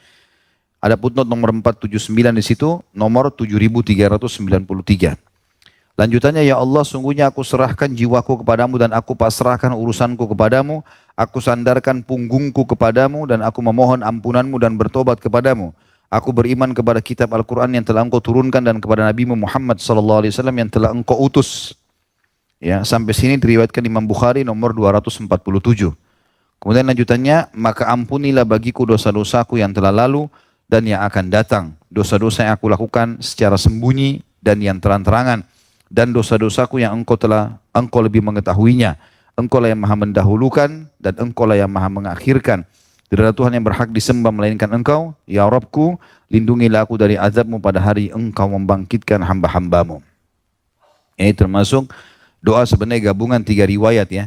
Ada footnote nomor 479 di situ, nomor 7393. Lanjutannya, ya Allah sungguhnya aku serahkan jiwaku kepadamu dan aku pasrahkan urusanku kepadamu. Aku sandarkan punggungku kepadamu dan aku memohon ampunanmu dan bertobat kepadamu. Aku beriman kepada kitab Al-Quran yang telah engkau turunkan dan kepada Nabi Muhammad SAW yang telah engkau utus. Ya, sampai sini diriwayatkan Imam Bukhari nomor 247. Kemudian lanjutannya, maka ampunilah bagiku dosa-dosaku yang telah lalu dan yang akan datang. Dosa-dosa yang aku lakukan secara sembunyi dan yang terang-terangan. Dan dosa-dosaku yang engkau lebih mengetahuinya. Engkau lah yang maha mendahulukan dan engkau lah yang maha mengakhirkan. Tidak ada Tuhan yang berhak disembah melainkan engkau. Ya Rabbku, lindungilah aku dari azabmu pada hari engkau membangkitkan hamba-hambamu. Ini termasuk doa sebenarnya gabungan 3 riwayat ya.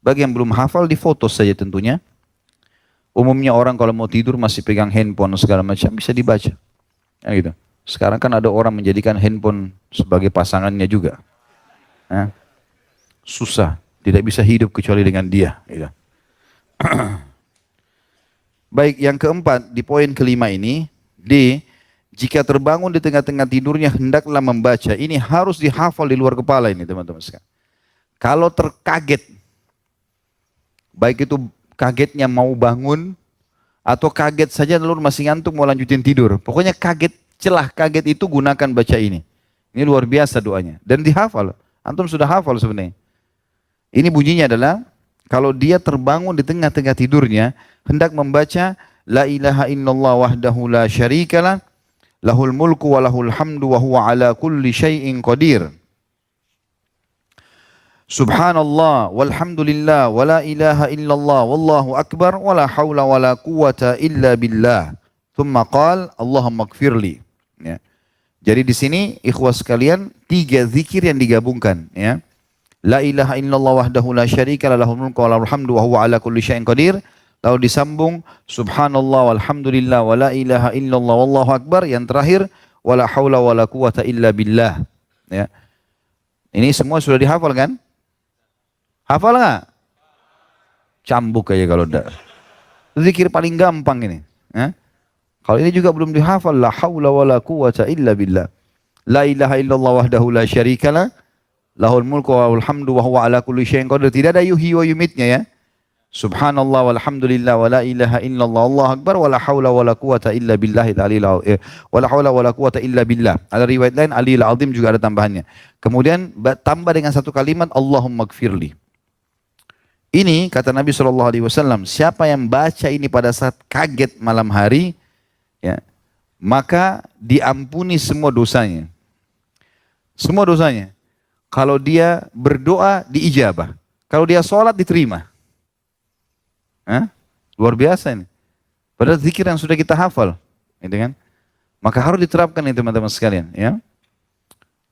Bagi yang belum hafal di foto saja tentunya. Umumnya orang kalau mau tidur masih pegang handphone segala macam bisa dibaca. Ya gitu. Sekarang kan ada orang menjadikan handphone sebagai pasangannya juga. Ya. Susah, tidak bisa hidup kecuali dengan dia. Gitu. Baik, yang keempat di poin kelima ini, jika terbangun di tengah-tengah tidurnya hendaklah membaca. Ini harus dihafal di luar kepala ini teman-teman sekalian. Kalau terkaget, baik itu kagetnya mau bangun atau kaget saja lalu masih ngantuk mau lanjutin tidur. Pokoknya kaget itu gunakan baca ini. Ini luar biasa doanya dan dihafal. Antum sudah hafal sebenarnya. Ini bunyinya adalah kalau dia terbangun di tengah-tengah tidurnya hendak membaca la ilaha illallah wahdahu la syarikalah lahul mulku wa lahul hamdu wa huwa ala kulli syai'in qadir. Subhanallah walhamdulillah wa la ilaha illallah wallahu akbar wa la hawla wa la quwata illa billah. Thumma qala Allahumma ighfirli. Ya. Jadi di sini ikhwah sekalian 3 zikir yang digabungkan ya. La ilaha illallah wahdahu la syarika lahul mulku wa lahul hamdu wa huwa ala kulli syai'in qadir. Lalu disambung subhanallah walhamdulillah wa la ilaha illallah wallahu akbar. Yang terakhir wa la hawla wa la quwata illa billah. Ya. Ini semua sudah dihafal kan? Hafal nggak? Cambuk aja kalau enggak. Zikir paling gampang ini. Ya. Kalau ini juga belum dihafal, la haula wa la quwata illa billah. La ilaha illallah wahdahu la syarikalah, lahul mulku wa lahul hamdu wa huwa ala kulli syai'in qadir. Tidak ada yuhyi wa yumitnya ya. Subhanallah walhamdulillah wa la ilaha illallah Allahu akbar wa la haula wa la quwata illa billahil aliyil azim. Wa la haula wa la quwata illa billah. Ada riwayat lain aliyil azim juga ada tambahannya. Kemudian tambah dengan satu kalimat Allahumma ighfirli. Ini kata Nabi SAW, siapa yang baca ini pada saat kaget malam hari, ya, maka diampuni semua dosanya. Semua dosanya. Kalau dia berdoa diijabah. Kalau dia sholat diterima. Hah? Luar biasa ini. Padahal zikir yang sudah kita hafal. Gitu kan? Maka harus diterapkan ini teman-teman sekalian. Ya.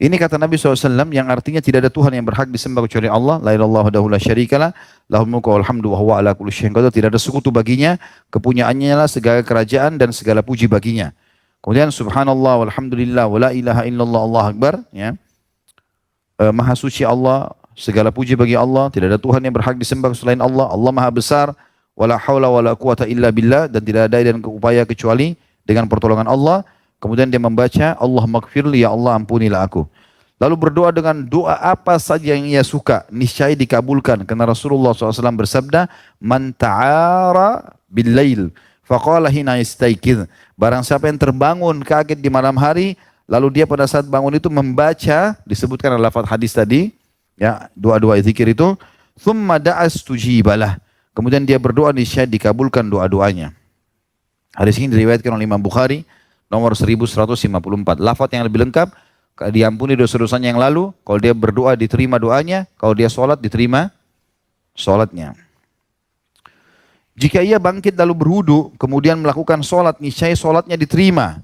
Ini kata Nabi SAW yang artinya tidak ada Tuhan yang berhak disembah kecuali Allah. La ilallah wahdahu la syarikalah. Lahul mulku wal hamdu wa huwa ala kulli syai'in qadir. Tidak ada sekutu baginya. Kepunyaannya lah segala kerajaan dan segala puji baginya. Kemudian subhanallah walhamdulillah wa la ilaha illallah Allahu akbar. Ya. Maha suci Allah. Segala puji bagi Allah. Tidak ada Tuhan yang berhak disembah selain Allah. Allah maha besar. Wala haula wala quwata illa billah. Dan tidak ada dan upaya kecuali dengan pertolongan Allah. Kemudian dia membaca, Allah maghfirli, ya Allah ampunilah aku. Lalu berdoa dengan doa apa saja yang ia suka, niscaya dikabulkan. Karena Rasulullah SAW bersabda, Man ta'ara bil-lail, faqala hina istaikid. Barang siapa yang terbangun kaget di malam hari, lalu dia pada saat bangun itu membaca, disebutkan dalam lafaz hadis tadi, ya doa-doa zikir itu, thumma da'as tujibalah. Kemudian dia berdoa, niscaya dikabulkan doa-doanya. Hadis ini diriwayatkan oleh Imam Bukhari, nomor 1154. Lafaz yang lebih lengkap, diampuni dosa-dosanya yang lalu. Kalau dia berdoa diterima doanya. Kalau dia sholat diterima sholatnya. Jika ia bangkit lalu berwudu, kemudian melakukan sholat, niscaya sholatnya diterima.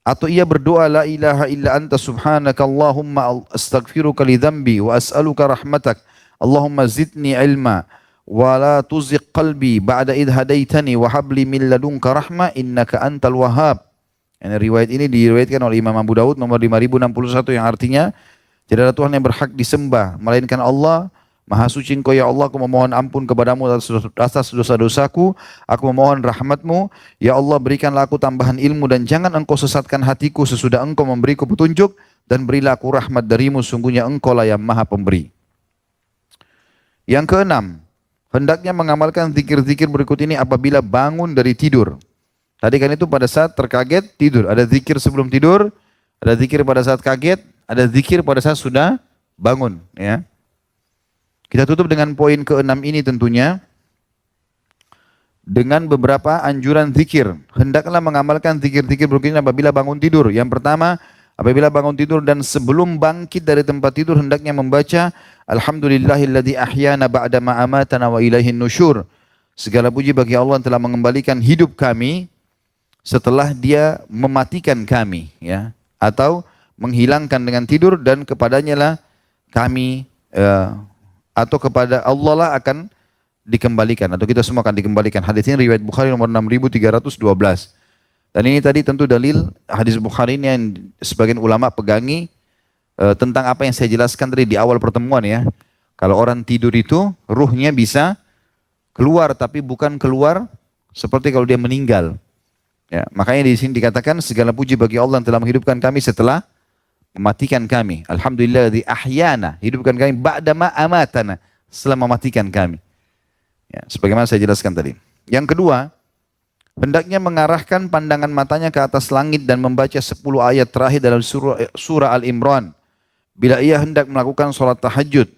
Atau ia berdoa, la ilaha illa anta subhanaka Allahumma astaghfiruka li dhanbi wa as'aluka rahmatak Allahumma zidni ilma wa la tuzigh qalbi ba'da idh hadaitani wa hab li min ladunka rahmah innaka antal wahhab. Ini riwayat ini diriwayatkan oleh Imam Abu Daud nomor 5061 yang artinya tidak ada Tuhan yang berhak disembah melainkan Allah. Maha suci Engkau ya Allah, aku memohon ampun kepadamu atas dosa-dosaku, aku memohon rahmatmu, ya Allah berikanlah aku tambahan ilmu dan jangan Engkau sesatkan hatiku sesudah Engkau memberiku petunjuk dan berilah aku rahmat darimu, sungguhnya Engkau lah yang maha pemberi. Yang keenam, hendaknya mengamalkan zikir-zikir berikut ini apabila bangun dari tidur. Tadi kan itu pada saat terkaget tidur, ada zikir sebelum tidur, ada zikir pada saat kaget, ada zikir pada saat sudah bangun, ya. Kita tutup dengan poin keenam ini tentunya dengan beberapa anjuran zikir. Hendaklah mengamalkan zikir-zikir berikut ini apabila bangun tidur. Yang pertama, apabila bangun tidur dan sebelum bangkit dari tempat tidur hendaknya membaca Alhamdulillahilladzi ahyana ba'da ma amatana wa ilaihin nusyur. Segala puji bagi Allah yang telah mengembalikan hidup kami setelah Dia mematikan kami, ya, atau menghilangkan dengan tidur dan kepadanya lah kami atau kepada Allah lah akan dikembalikan atau kita semua akan dikembalikan. Hadis ini riwayat Bukhari nomor 6312. Dan ini tadi tentu dalil hadis Bukhari ini yang sebagian ulama pegangi tentang apa yang saya jelaskan tadi di awal pertemuan, ya. Kalau orang tidur itu ruhnya bisa keluar tapi bukan keluar seperti kalau dia meninggal. Ya, makanya di sini dikatakan segala puji bagi Allah yang telah menghidupkan kami setelah mematikan kami. Alhamdulillah di ahyana, hidupkan kami ba'da ma amatana, setelah mematikan kami. Ya, sebagaimana saya jelaskan tadi. Yang kedua, hendaknya mengarahkan pandangan matanya ke atas langit dan membaca 10 ayat terakhir dalam surah Al-Imran. Bila ia hendak melakukan sholat tahajud.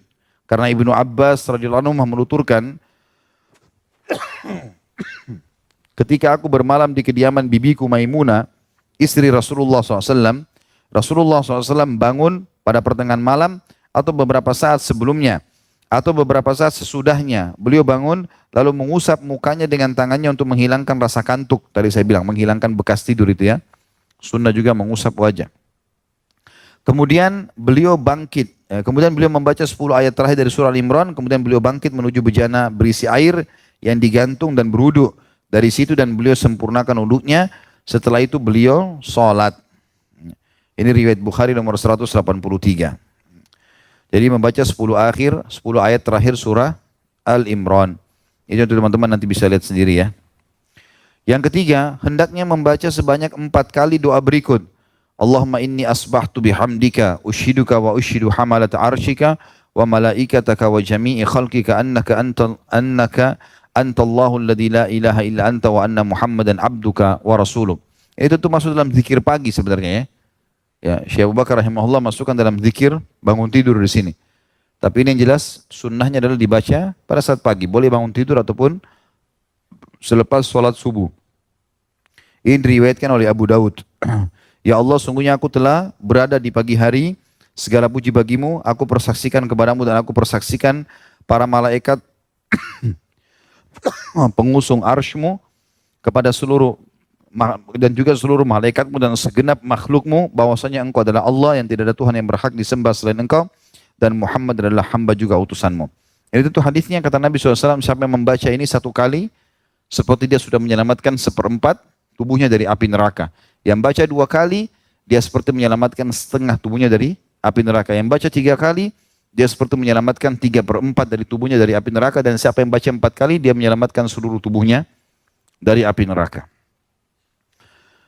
Karena Ibnu Abbas radhiyallahu anhu menuturkan, ketika aku bermalam di kediaman bibiku Maimunah, istri Rasulullah SAW, Rasulullah SAW bangun pada pertengahan malam atau beberapa saat sebelumnya atau beberapa saat sesudahnya. Beliau bangun lalu mengusap mukanya dengan tangannya untuk menghilangkan rasa kantuk. Tadi saya bilang menghilangkan bekas tidur itu, ya. Sunnah juga mengusap wajah. Kemudian beliau bangkit. Kemudian beliau membaca 10 ayat terakhir dari surah Al-Imran. Kemudian beliau bangkit menuju bejana berisi air yang digantung dan berwudu dari situ dan beliau sempurnakan wuduknya. Setelah itu beliau sholat. Ini riwayat Bukhari nomor 183. Jadi membaca 10 ayat terakhir surah Al-Imran. Itu teman-teman nanti bisa lihat sendiri, ya. Yang ketiga, hendaknya membaca sebanyak 4 kali doa berikut. Allahumma inni asbahtu bihamdika ushiduka wa ushidu hamalata arshika wa malaikataka wa jami'i khalqika annaka antallahu alladhi la ilaha illa anta wa anna muhammadan abduka wa rasuluh. Itu tuh masuk dalam zikir pagi sebenarnya, ya. Ya, Syekh Abu Bakar rahimahullah masukkan dalam zikir bangun tidur di sini. Tapi ini yang jelas sunnahnya adalah dibaca pada saat pagi. Boleh bangun tidur ataupun selepas sholat subuh. Ini diriwayatkan oleh Abu Daud. Ya Allah, sungguhnya aku telah berada di pagi hari. Segala puji bagimu. Aku persaksikan kepadamu dan aku persaksikan para malaikat pengusung arshmu kepada seluruh dan juga seluruh malaikatmu dan segenap makhlukmu bahwasanya engkau adalah Allah yang tidak ada Tuhan yang berhak disembah selain engkau dan Muhammad adalah hamba juga utusanmu. Ini tentu hadisnya kata Nabi SAW, siapa yang membaca ini 1 kali seperti dia sudah menyelamatkan 1/4 tubuhnya dari api neraka. Yang baca 2 kali dia seperti menyelamatkan setengah tubuhnya dari api neraka. Yang baca 3 kali dia seperti menyelamatkan 3/4 dari tubuhnya dari api neraka. Dan siapa yang baca 4 kali dia menyelamatkan seluruh tubuhnya dari api neraka.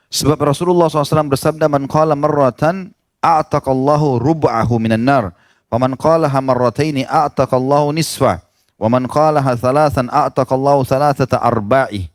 Sebab Rasulullah SAW bersabda, man qala marratan a'taqallahu rub'ahu minan nar, wa man qalaha marrataini a'taqallahu nisfa, wa man qalaha thalathan a'taqallahu thalathata arba'i,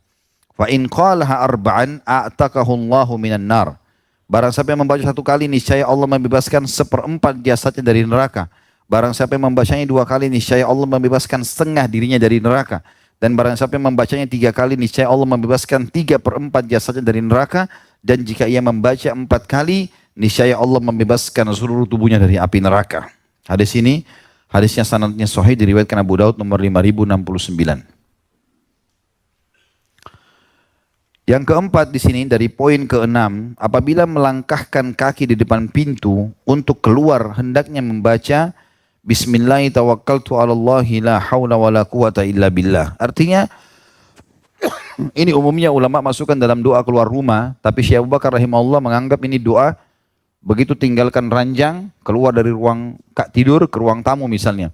fa in qalaha arba'an a'taqahu Allahu minan nar. Barang siapa yang membaca 1 kali niscaya Allah membebaskan 1/4 jasadnya dari neraka. Barang siapa yang membacanya 2 kali niscaya Allah membebaskan setengah dirinya dari neraka. Dan barang siapa yang membacanya 3 kali, niscaya Allah membebaskan 3/4 jasadnya dari neraka. Dan jika ia membaca 4 kali, niscaya Allah membebaskan seluruh tubuhnya dari api neraka. Hadis ini, hadisnya sanadnya sahih, diriwayatkan Abu Daud nomor 5069. Yang keempat di sini dari poin ke-6, apabila melangkahkan kaki di depan pintu untuk keluar hendaknya membaca Bismillah tawakkaltu 'ala Allah la haula wala quwata illa billah. Artinya ini umumnya ulama masukkan dalam doa keluar rumah, tapi Syekh Abu Bakar rahimahullah menganggap ini doa begitu tinggalkan ranjang, keluar dari ruang tidur ke ruang tamu misalnya,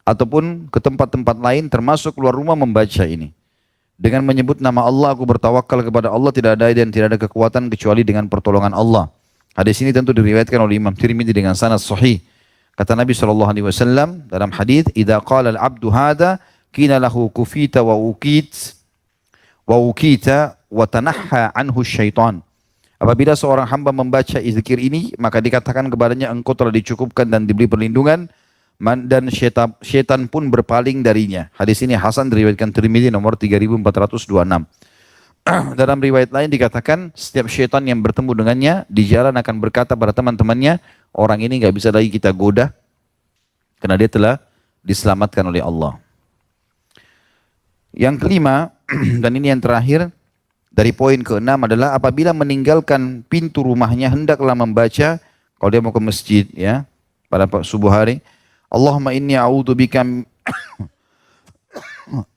ataupun ke tempat-tempat lain termasuk keluar rumah membaca ini. Dengan menyebut nama Allah, aku bertawakal kepada Allah, tidak ada dan tidak ada kekuatan kecuali dengan pertolongan Allah. Hadis ini tentu diriwayatkan oleh Imam Tirmidzi dengan sanad sahih. Kata Nabi SAW dalam hadis, "Idza qala al-'abdu hadza, kina lahu kufita wa ukita wa tanahha anhu syaitan." Apabila seorang hamba membaca zikir ini, maka dikatakan kepadanya, engkau telah dicukupkan dan diberi perlindungan, dan syaitan pun berpaling darinya. Hadis ini hasan, diriwayatkan Tirmidzi nomor 3426. Dalam riwayat lain dikatakan, setiap syaitan yang bertemu dengannya di jalan akan berkata pada teman-temannya, orang ini nggak bisa lagi kita goda karena dia telah diselamatkan oleh Allah. Yang kelima, dan ini yang terakhir dari poin ke-6 adalah apabila meninggalkan pintu rumahnya hendaklah membaca kalau dia mau ke masjid ya pada subuh hari, Allahumma inni a'udzubika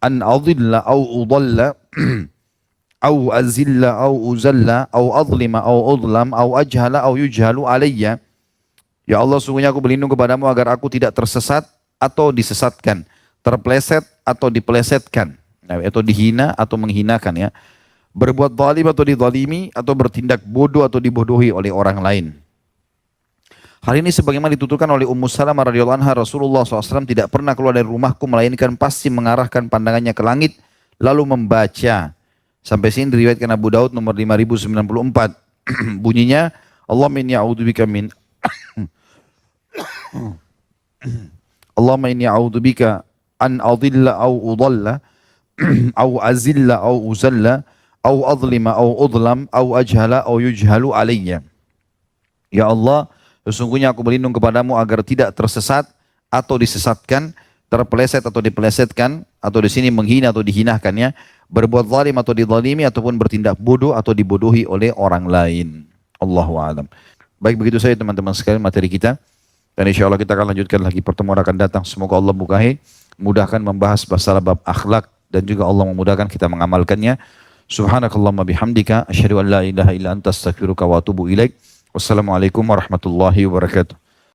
an adilla au udalla au azilla au uzalla au adlima au udlam au ajhala au yujhalu alayya. Ya Allah, sungguhnya aku berlindung kepadamu agar aku tidak tersesat atau disesatkan, terpeleset atau dipelesetkan, atau dihina atau menghinakan ya, berbuat zalim atau dizalimi, atau bertindak bodoh atau dibodohi oleh orang lain. Hal ini sebagaimana dituturkan oleh Ummu Salamah radhiyallahu anha, Rasulullah SAW tidak pernah keluar dari rumahku melainkan pasti mengarahkan pandangannya ke langit lalu membaca. Sampai sini diriwayatkan Abu Daud nomor 5094. Bunyinya, Allahumma inni a'udzubika min Allahumma inni a'udzubika an adilla au udalla au azilla au uzalla au adlima au udlam au ajhala au yujhalu alayya. Ya Allah, sesungguhnya aku berlindung kepadamu agar tidak tersesat atau disesatkan, terpeleset atau dipelesetkan, atau di sini menghina atau dihinakan ya, berbuat zalim atau dizalimi, ataupun bertindak bodoh atau dibodohi oleh orang lain. Allahu a'lam. Baik, begitu saja teman-teman sekalian materi kita. Dan insya Allah kita akan lanjutkan lagi pertemuan akan datang. Semoga Allah mudahkan membahas masalah bab akhlak dan juga Allah memudahkan kita mengamalkannya. Subhanakallahumma bihamdika asyhadu an la ilaha illa anta astaghfiruka wa atubu ilaik. Wassalamualaikum warahmatullahi wabarakatuh.